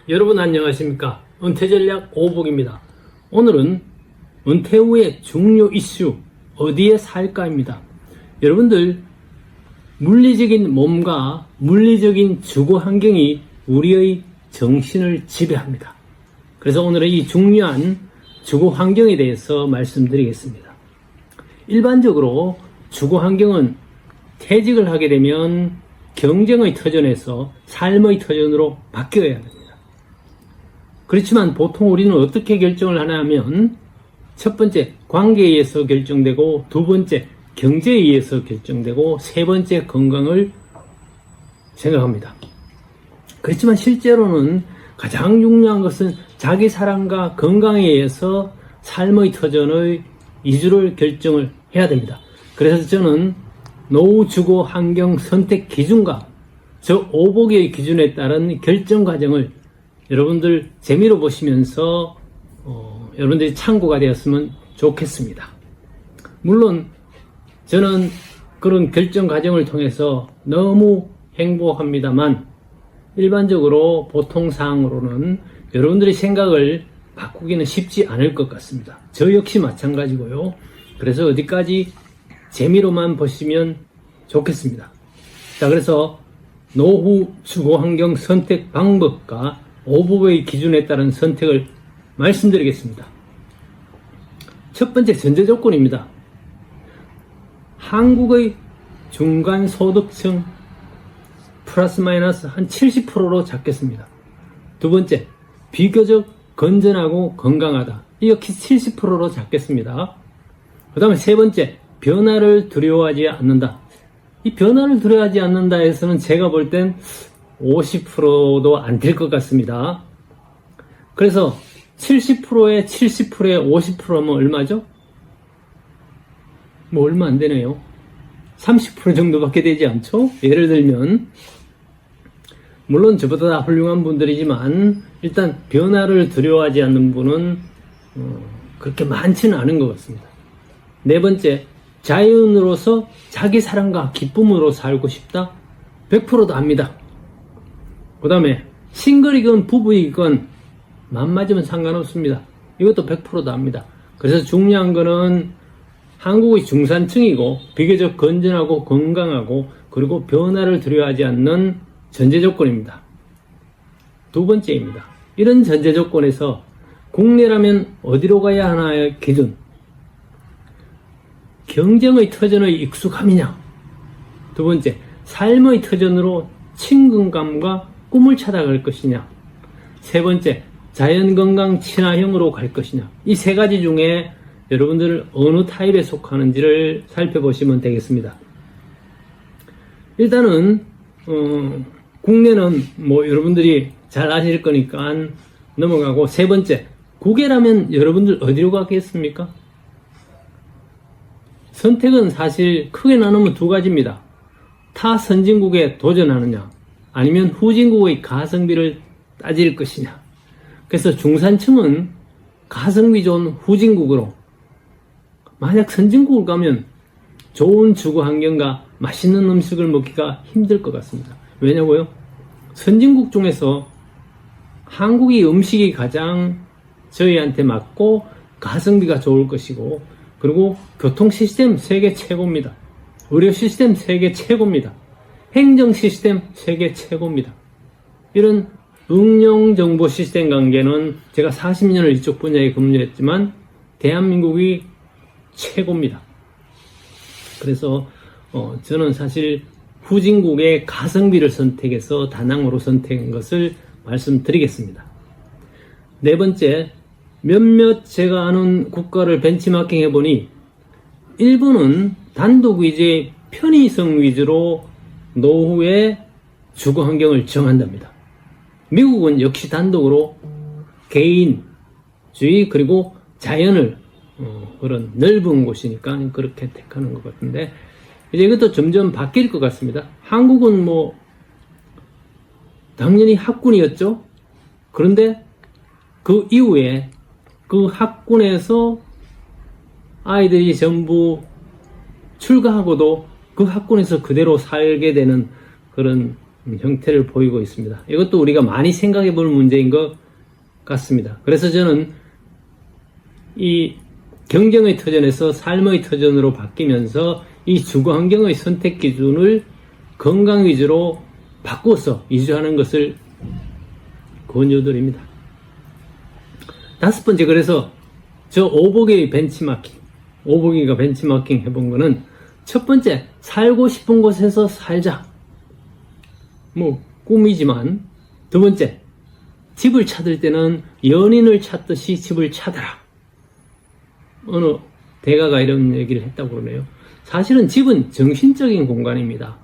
여러분 안녕하십니까? 은퇴전략 오복입니다. 오늘은 은퇴 후의 중요 이슈 어디에 살까입니다. 여러분들 물리적인 몸과 물리적인 주거 환경이 우리의 정신을 지배합니다. 그래서 오늘은 이 중요한 주거 환경에 대해서 말씀드리겠습니다. 일반적으로 주거 환경은 퇴직을 하게 되면 경쟁의 터전에서 삶의 터전으로 바뀌어야 합니다. 그렇지만 보통 우리는 어떻게 결정을 하냐 하면 첫 번째 관계에 의해서 결정되고, 두 번째 경제에 의해서 결정되고, 세 번째 건강을 생각합니다. 그렇지만 실제로는 가장 중요한 것은 자기 사랑과 건강에 의해서 삶의 터전의 이주를 결정을 해야 됩니다. 그래서 저는 노후 주거 환경 선택 기준과 저 오복의 기준에 따른 결정 과정을 여러분들 재미로 보시면서 여러분들이 참고가 되었으면 좋겠습니다. 물론 저는 그런 결정 과정을 통해서 너무 행복합니다만, 일반적으로 보통 사항으로는 여러분들의 생각을 바꾸기는 쉽지 않을 것 같습니다. 저 역시 마찬가지고요. 그래서 어디까지 재미로만 보시면 좋겠습니다. 자, 그래서 노후 주거 환경 선택 방법과 오복의 기준에 따른 선택을 말씀드리겠습니다. 첫 번째 전제 조건입니다. 한국의 중간 소득층 플러스 마이너스 한 70%로 잡겠습니다. 두 번째, 비교적 건전하고 건강하다. 이 역시 70%로 잡겠습니다. 그 다음에 세 번째, 변화를 두려워하지 않는다. 이 변화를 두려워하지 않는다 에서는 제가 볼 땐 50%도 안 될 것 같습니다. 그래서 70%에 70%에 50%면 얼마죠? 뭐 얼마 안 되네요. 30% 정도밖에 되지 않죠? 예를 들면, 물론 저보다 다 훌륭한 분들이지만 일단 변화를 두려워하지 않는 분은 그렇게 많지는 않은 것 같습니다. 네 번째, 자연으로서 자기 사랑과 기쁨으로 살고 싶다? 100%도 압니다. 그 다음에 싱글이건 부부이건 맘맞으면 상관없습니다. 이것도 100%도 압니다. 그래서 중요한 거는 한국의 중산층이고 비교적 건전하고 건강하고 그리고 변화를 두려워하지 않는 전제 조건입니다. 두 번째입니다. 이런 전제 조건에서 국내라면 어디로 가야 하나의 기준, 경쟁의 터전의 익숙함이냐, 두 번째, 삶의 터전으로 친근감과 꿈을 찾아갈 것이냐, 세 번째, 자연건강 친화형으로 갈 것이냐. 이 세 가지 중에 여러분들 어느 타입에 속하는지를 살펴보시면 되겠습니다. 일단은 국내는 뭐 여러분들이 잘 아실 거니까 넘어가고, 세 번째, 국외라면 여러분들 어디로 가겠습니까? 선택은 사실 크게 나누면 두 가지입니다. 타 선진국에 도전하느냐, 아니면 후진국의 가성비를 따질 것이냐. 그래서 중산층은 가성비 좋은 후진국으로, 만약 선진국을 가면 좋은 주거 환경과 맛있는 음식을 먹기가 힘들 것 같습니다. 왜냐고요? 선진국 중에서 한국의 음식이 가장 저희한테 맞고 가성비가 좋을 것이고, 그리고 교통 시스템 세계 최고입니다. 의료 시스템 세계 최고입니다. 행정 시스템 세계 최고입니다. 이런 응용 정보 시스템 관계는 제가 40년을 이쪽 분야에 근무했지만 대한민국이 최고입니다. 그래서 저는 사실 후진국의 가성비를 선택해서 다낭으로 선택한 것을 말씀드리겠습니다. 네 번째, 몇몇 제가 아는 국가를 벤치마킹 해보니 일본은 단독 위주의 편의성 위주로 노후의 주거 환경을 정한답니다. 미국은 역시 단독으로 개인주의 그리고 자연을 그런 넓은 곳이니까 그렇게 택하는 것 같은데, 이제 이것도 점점 바뀔 것 같습니다. 한국은 뭐 당연히 학군이었죠. 그런데 그 이후에 그 학군에서 아이들이 전부 출가하고도 그 학군에서 그대로 살게 되는 그런 형태를 보이고 있습니다. 이것도 우리가 많이 생각해 볼 문제인 것 같습니다. 그래서 저는 이 경쟁의 터전에서 삶의 터전으로 바뀌면서 이 주거 환경의 선택 기준을 건강 위주로 바꿔서 이주하는 것을 권유드립니다. 다섯 번째, 그래서 저 오복의 벤치마킹, 오복이가 벤치마킹 해본 거는 첫 번째, 살고 싶은 곳에서 살자. 뭐 꿈이지만, 두 번째, 집을 찾을 때는 연인을 찾듯이 집을 찾아라. 어느 대가가 이런 얘기를 했다고 그러네요. 사실은 집은 정신적인 공간입니다.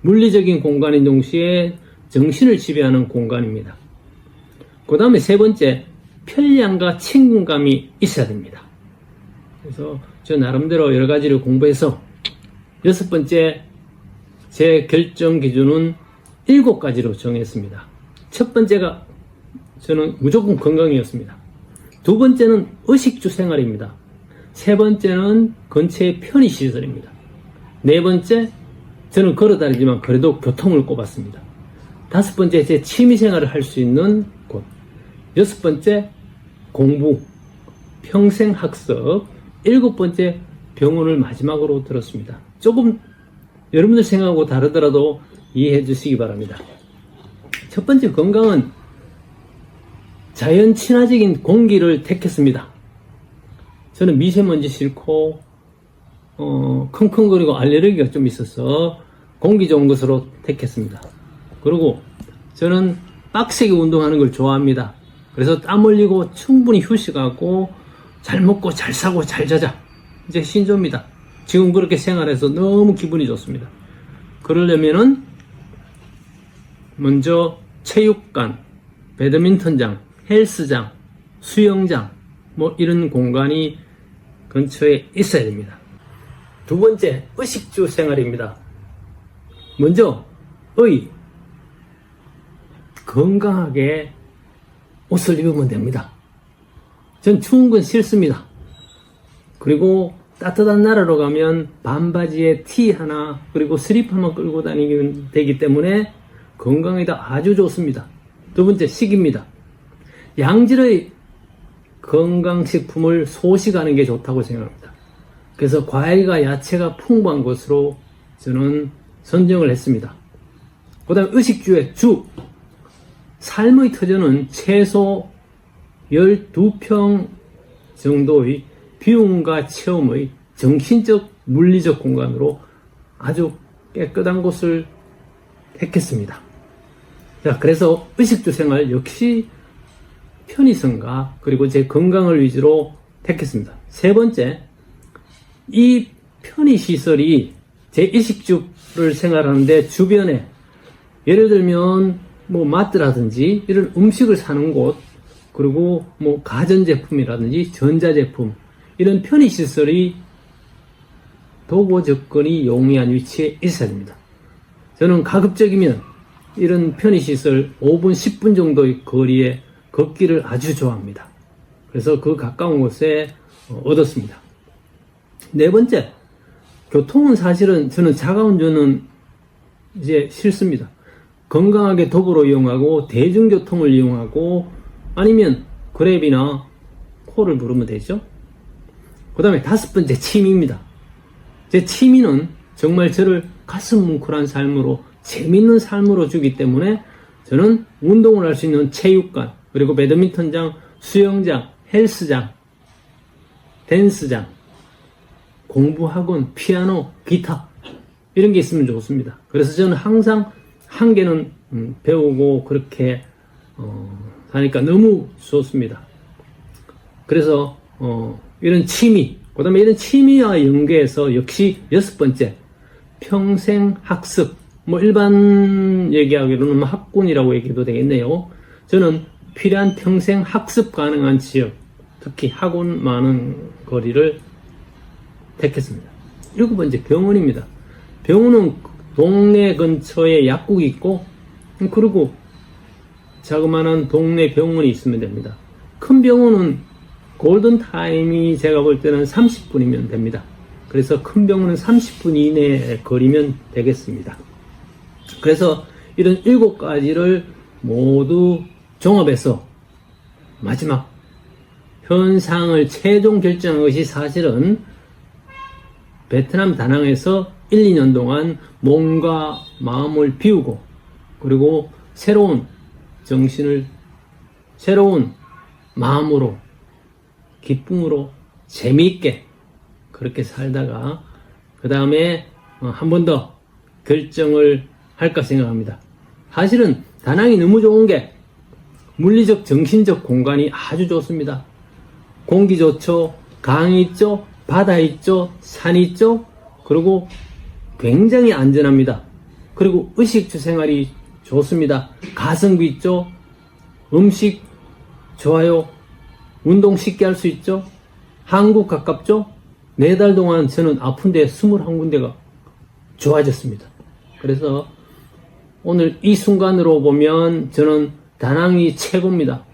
물리적인 공간인 동시에 정신을 지배하는 공간입니다. 그 다음에 세 번째, 편리함과 친근감이 있어야 됩니다. 그래서 저 나름대로 여러 가지를 공부해서 여섯 번째, 제 결정 기준은 7가지로 정했습니다. 첫 번째가 저는 무조건 건강이었습니다. 두 번째는 의식주 생활입니다. 세 번째는 근처의 편의시설입니다. 네 번째, 저는 걸어다니지만 그래도 교통을 꼽았습니다. 다섯 번째, 제 취미생활을 할 수 있는 곳. 여섯 번째, 공부, 평생학습. 일곱 번째, 병원을 마지막으로 들었습니다. 조금 여러분들 생각하고 다르더라도 이해해 주시기 바랍니다. 첫 번째, 건강은 자연 친화적인 공기를 택했습니다. 저는 미세먼지 싫고 킁킁거리고 알레르기가 좀 있어서 공기 좋은 것으로 택했습니다. 그리고 저는 빡세게 운동하는 걸 좋아합니다. 그래서 땀 흘리고 충분히 휴식하고 잘 먹고 잘 사고 잘 자자. 이제 신조입니다. 지금 그렇게 생활해서 너무 기분이 좋습니다. 그러려면은 먼저 체육관, 배드민턴장, 헬스장, 수영장 뭐 이런 공간이 근처에 있어야 됩니다. 두 번째, 의식주 생활입니다. 먼저 건강하게 옷을 입으면 됩니다. 전 추운 건 싫습니다. 그리고 따뜻한 나라로 가면 반바지에 티 하나 그리고 슬리퍼만 끌고 다니면 되기 때문에 건강에 아주 좋습니다. 두 번째, 식입니다. 양질의 건강식품을 소식하는 게 좋다고 생각합니다. 그래서 과일과 야채가 풍부한 것으로 저는 선정을 했습니다. 그 다음 의식주의 주. 삶의 터전은 최소 12평 정도의 비움과 체험의 정신적, 물리적 공간으로 아주 깨끗한 곳을 택했습니다. 자, 그래서 의식주 생활 역시 편의성과 그리고 제 건강을 위주로 택했습니다. 세 번째, 이 편의시설이 제 의식주를 생활하는데 주변에 예를 들면 뭐 마트라든지 이런 음식을 사는 곳 그리고 뭐 가전제품이라든지 전자제품 이런 편의시설이 도보 접근이 용이한 위치에 있어야 됩니다. 저는 가급적이면 이런 편의시설 5분, 10분 정도의 거리에 걷기를 아주 좋아합니다. 그래서 그 가까운 곳에 얻었습니다. 네 번째, 교통은 사실은 저는 자가운전은 이제 싫습니다. 건강하게 도보로 이용하고 대중교통을 이용하고 아니면 그랩이나 콜을 부르면 되죠. 그 다음에 다섯 번째, 취미입니다. 제 취미는 정말 저를 가슴 뭉클한 삶으로 재밌는 삶으로 주기 때문에 저는 운동을 할 수 있는 체육관 그리고 배드민턴장, 수영장, 헬스장, 댄스장, 공부학원, 피아노, 기타 이런 게 있으면 좋습니다. 그래서 저는 항상 한 개는 배우고 그렇게 하니까 너무 좋습니다. 그래서 이런 취미, 그 다음에 이런 취미와 연계해서 역시 여섯 번째, 평생 학습. 뭐 일반 얘기하기로는 뭐 학군이라고 얘기해도 되겠네요. 저는 필요한 평생 학습 가능한 지역, 특히 학원 많은 거리를 택했습니다. 일곱 번째, 병원입니다. 병원은 동네 근처에 약국이 있고 그리고 자그마한 동네 병원이 있으면 됩니다. 큰 병원은 골든타임이 제가 볼 때는 30분이면 됩니다. 그래서 큰 병원은 30분 이내에 거리면 되겠습니다. 그래서 이런 7가지를 모두 종합해서 마지막 현상을 최종 결정한 것이 사실은 베트남 다낭에서 1, 2년 동안 몸과 마음을 비우고 그리고 새로운 정신을 새로운 마음으로 기쁨으로 재미있게 그렇게 살다가 그 다음에 한 번 더 결정을 할까 생각합니다. 사실은 다낭이 너무 좋은 게 물리적 정신적 공간이 아주 좋습니다. 공기 좋죠, 강이 있죠, 바다 있죠, 산이 있죠. 그리고 굉장히 안전합니다. 그리고 의식주 생활이 좋습니다. 가성비 있죠, 음식 좋아요, 운동 쉽게 할 수 있죠, 한국 가깝죠. 4달 동안 저는 아픈데 21군데가 좋아졌습니다. 그래서 오늘 이 순간으로 보면 저는 다낭이 최고입니다.